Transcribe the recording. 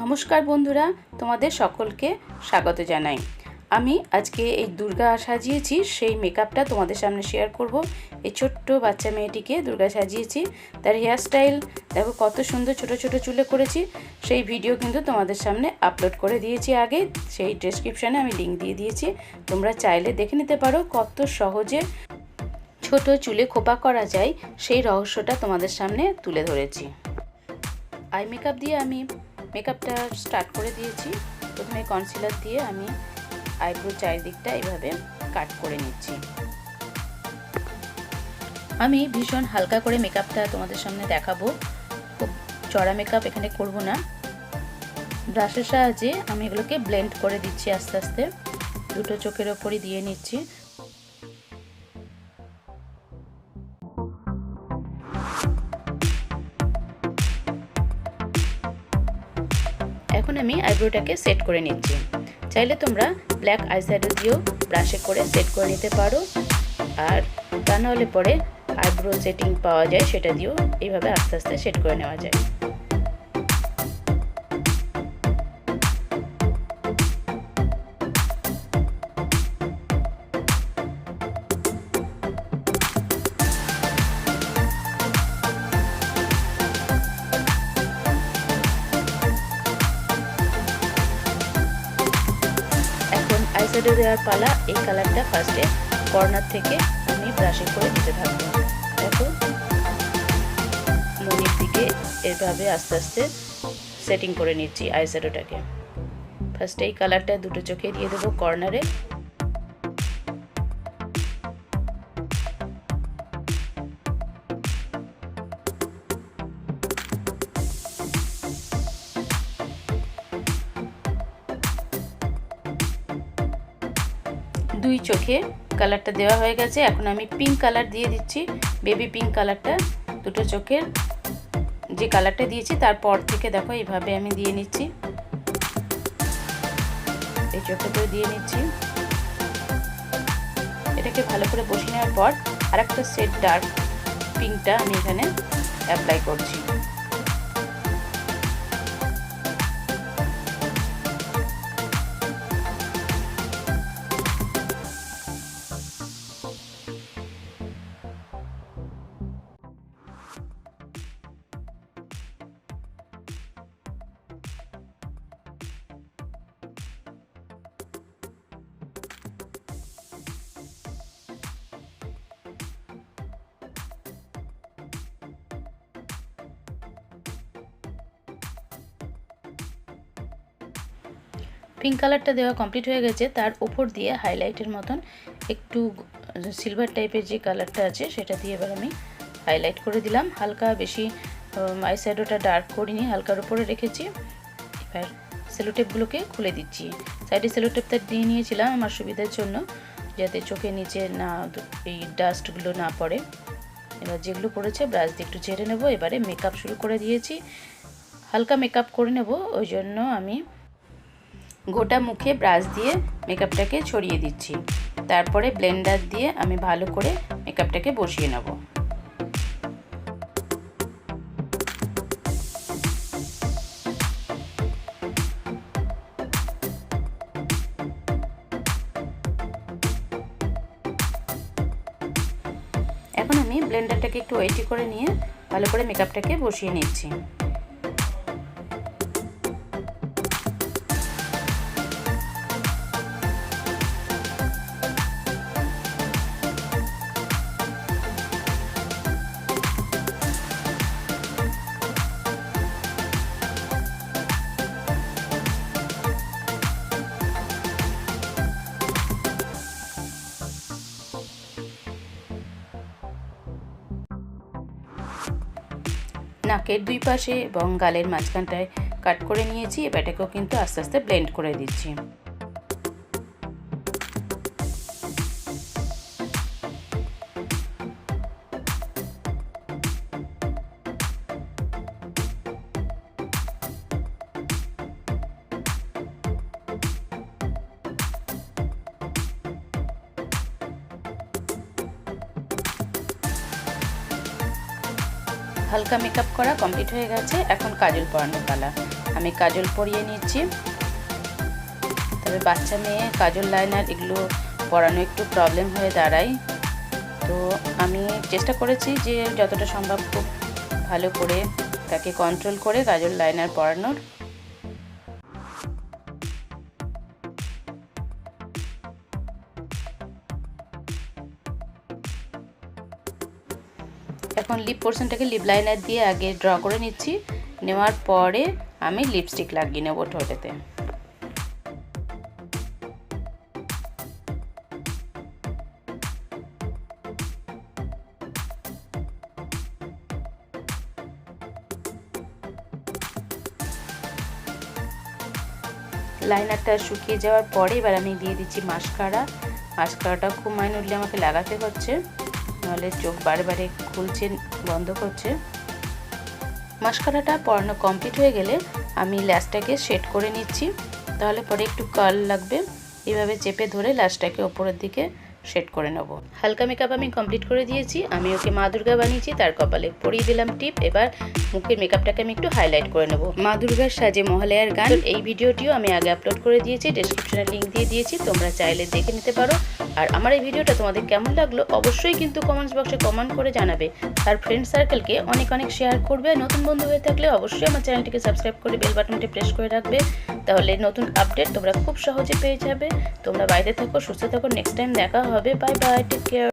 নমস্কার বন্ধুরা, তোমাদের সকলকে স্বাগত জানাই। আমি আজকে এই দুর্গা সাজিয়েছি সেই মেকআপটা তোমাদের সামনে শেয়ার করব। এই ছোট্ট বাচ্চা মেয়েটিকে দুর্গা সাজিয়েছি, তার হেয়ার স্টাইল দেখো কত সুন্দর ছোট ছোট চুলে করেছি। সেই ভিডিও কিন্তু তোমাদের সামনে আপলোড করে দিয়েছি আগে, সেই ডেসক্রিপশানে আমি লিঙ্ক দিয়ে দিয়েছি, তোমরা চাইলে দেখে নিতে পারো। কত সহজে ছোট চুলে খোপা করা যায় সেই রহস্যটা তোমাদের সামনে তুলে ধরেছি। আই মেকআপ দিয়ে আমি মেকআপটা স্টার্ট করে দিয়েছি। প্রথমে কনসিলার দিয়ে আমি আইব্রো চারিদিকটা এইভাবে কাট করে নিচ্ছি। আমি ভীষণ হালকা করে মেকআপটা তোমাদের সামনে দেখাবো, খুব চড়া মেকআপ এখানে করব না। ব্রাশের সাহায্যে আমি এগুলোকে ব্লেন্ড করে দিচ্ছি আস্তে আস্তে, দুটো চোখের ওপরই দিয়ে নিচ্ছি। এখন আমি আইব্রোটাকে সেট করে নিচ্ছি। চাইলে তোমরা ব্ল্যাক আইশ্যাডো দিয়েও ব্রাশে করে সেট করে নিতে পারো, আর তা নাহলে পরে আইব্রো সেটিং পাওয়া যায়, সেটা দিয়েও এইভাবে আস্তে আস্তে সেট করে নেওয়া যায়। আইশ্যাডো দেওয়ার পালা। এই কালারটা ফার্স্টে কর্নার থেকে আমি ব্রাশে করে দিতে থাকবো। দেখো মনির দিকে এভাবে আস্তে আস্তে সেটিং করে নিচ্ছি আইশ্যাডোটাকে। ফার্স্টে এই কালারটা দুটো চোখে দিয়ে দেবো কর্নারে। দুই চোখে কালারটা দেওয়া হয়ে গেছে। এখন আমি পিঙ্ক কালার দিয়ে দিচ্ছি, বেবি পিঙ্ক কালারটা দুটো চোখের যে কালারটা দিয়েছি তারপর থেকে দেখো এইভাবে আমি দিয়ে নিচ্ছি, এই চোখে করে দিয়ে নিচ্ছি। এটাকে ভালো করে বসিয়ে নেওয়ার পর আরেকটা শেড ডার্ক পিঙ্কটা আমি এখানে অ্যাপ্লাই করছি। পিঙ্ক কালারটা দেওয়া কমপ্লিট হয়ে গেছে। তার উপর দিয়ে হাইলাইটের মতন একটু সিলভার টাইপের যে কালারটা আছে সেটা দিয়ে এবার আমি হাইলাইট করে দিলাম। হালকা, বেশি আইশ্যাডোটা ডার্ক করিনি, হালকার উপরে রেখেছি। এবার সেলোটেপগুলোকে খুলে দিচ্ছি। সাইডে সেলোটেপটা দিয়ে নিয়েছিলাম আমার সুবিধার জন্য, যাতে চোখের নিচে না এই ডাস্টগুলো না পড়ে। এবার যেগুলো পড়েছে ব্রাশ দিয়ে একটু ঝেড়ে নেব। এবারে মেকআপ শুরু করে দিয়েছি, হালকা মেকআপ করে নেব, ওই জন্য আমি গোটা মুখে ব্রাশ দিয়ে মেকআপটাকে ছড়িয়ে দিচ্ছি। তারপরে ব্লেন্ডার দিয়ে আমি ভালো করে মেকআপটাকে বসিয়ে নেব। এখন আমি ব্লেন্ডারটাকে একটু ওয়েটি করে নিয়ে ভালো করে মেকআপটাকে বসিয়ে নিচ্ছি। নাকের দুই পাশে এবং গালের মাঝখানটায় কাট করে নিয়েছি। এবার এটাকেও কিন্তু আস্তে আস্তে ব্লেন্ড করে দিচ্ছি। হালকা মেকআপ করা কমপ্লিট হয়ে গেছে। এখন কাজল পরানোর পালা। আমি কাজল পরিয়ে নিচ্ছি। তবে বাচ্চা মেয়ে কাজল লাইনার এগুলো পরানো একটু প্রবলেম হয়ে দাঁড়ায়, তো আমি চেষ্টা করেছি যে যতটা সম্ভব খুব ভালো করে তাকে কন্ট্রোল করে কাজল লাইনার পরানোর। এখন লিপ পোর্শনটাকে লিপ লাইনার দিয়ে আগে ড্র করে নিচ্ছি, নেওয়ার পরে আমি লিপস্টিক লাগিয়ে নেব ঠোঁটেতে। লাইনারটা শুকিয়ে যাওয়ার পরে এবার আমি দিয়ে দিচ্ছি মাস্কারা। মাস্কারাটা খুব মাইনুরলি আমাকে লাগাতে হচ্ছে, নাহলে চোখ বারে বারে খুলছে বন্ধ করছে। মাস্কারাটা পরানো কমপ্লিট হয়ে গেলে আমি ল্যাশটাকে শেড করে নিচ্ছি, তাহলে পরে একটু কার্ল লাগবে। এইভাবে চেপে ধরে ল্যাশটাকে ওপরের দিকে শেড করে নেব। হালকা মেকআপ আমি কমপ্লিট করে দিয়েছি। আমি ওকে মা দুর্গা বানিয়েছি, তার কপালে পরিয়ে দিলাম টিপ। এবার মুখের মেকআপটাকে আমি একটু হাইলাইট করে নেব। মা দুর্গার সাজে মহালয়ার গান, এই ভিডিওটিও আমি আগে আপলোড করে দিয়েছি, ডেসক্রিপশনে লিঙ্ক দিয়ে দিয়েছি, তোমরা চাইলে দেখে নিতে পারো। আর আমার এই ভিডিওটা তোমাদের কেমন লাগলো অবশ্যই কিন্তু কমেন্টস বক্সে কমেন্ট করে জানাবে। আর ফ্রেন্ড সার্কেলকে অনেক অনেক শেয়ার করবে। নতুন বন্ধু হয়ে থাকলে অবশ্যই আমার চ্যানেলটিকে সাবস্ক্রাইব করে বেল বাটনটি প্রেস করে রাখবে, তাহলে নতুন আপডেট তোমরা খুব সহজে পেয়ে যাবে। তোমরা বাইরে থাকো, সুস্থ থাকো, নেক্সট টাইম দেখা হবে। Bye bye, take care.